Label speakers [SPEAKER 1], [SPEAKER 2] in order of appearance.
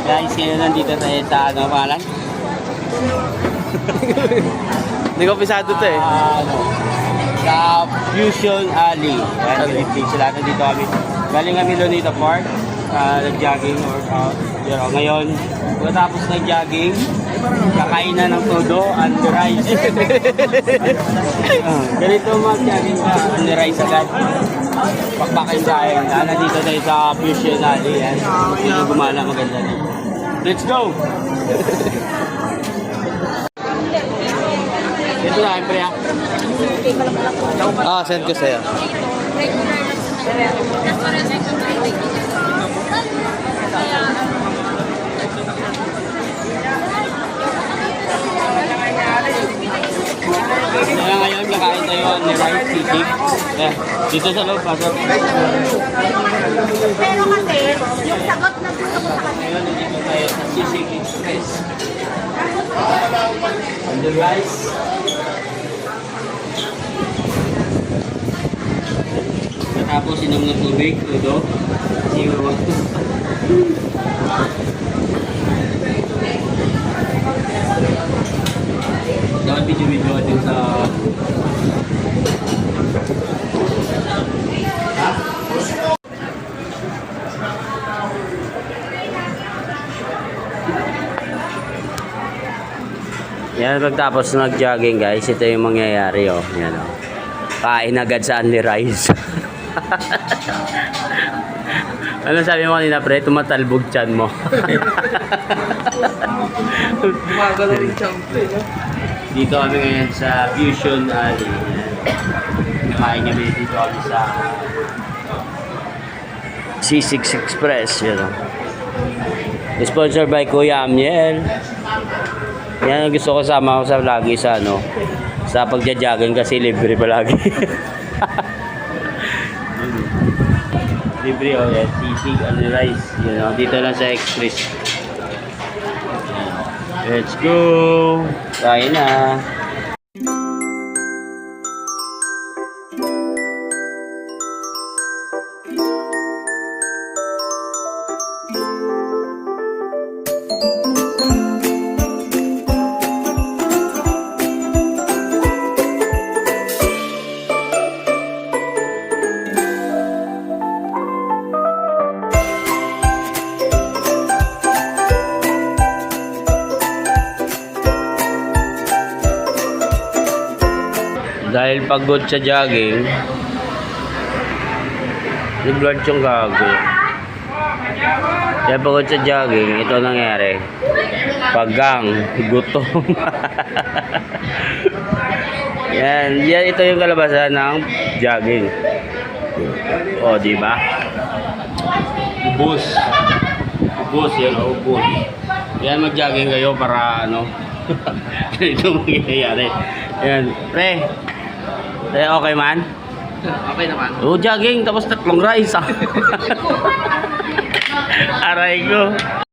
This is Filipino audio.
[SPEAKER 1] Guys, ngayon nandito tayo sa ano pangalan?
[SPEAKER 2] Hindi ko pisado to eh.
[SPEAKER 1] Sa Fusion Alley. Yan, Philippines sila. Nandito kami. Galing kami Lonita Park. Nag-jogging workout. Pero ngayon, pagkatapos nag-jogging, kakain na ng todo and the rice. Ganito mag-jogging ka, and the rice agad. Pakpakin tayo. Nandito tayo sa Fusion Alley. Yan. Sino gumala maganda na. Let's go! Ito na, pre.
[SPEAKER 2] Send ko sa'yo.
[SPEAKER 1] Kaya ngayon, kakain tayo ni rice, sisig. Dito sa loob, pasok.
[SPEAKER 3] Pero kasi, yung sagot na gusto mo sa kanya.
[SPEAKER 1] Ngayon, dito tayo sa Sisig Express. And the rice. Tapos inom ng tubig, tudo. Zero. Dapat video-video din sa... Yan, pagtapos nag-jogging guys, ito yung mangyayari oh. Yan oh. Kain agad sa Only Rice. Ano sabi mo kanina pre? Tumatalbog tiyan mo.
[SPEAKER 2] Umaga na rin siyang play, no?
[SPEAKER 1] Dito kami ngayon sa Fusion Alley. Nakain kami dito kami sa C6 Express. Yan oh. Sponsored by Kuya Amiel. Yan ang gusto ko sama ko sa lagi sa ano, sa pagja-jogging kasi libre palagi. Libre oh, yan, sisig and rice, you know, dito lang sa Express. Let's go! Kain na! Dahil pagod sa jogging, nag-blood yung gago. Dahil pagod sa jogging, ito nangyari. Pagang, gutom. Yan, ito yung kalabasan ng jogging. O, di ba? Ubus. Ubus, yan, ubus. Yan, mag-jogging kayo para ano. Ito mangyayari. Yan, pre. Okay man?
[SPEAKER 2] Okay naman.
[SPEAKER 1] Jogging, tapos 3 rice. Aray ko.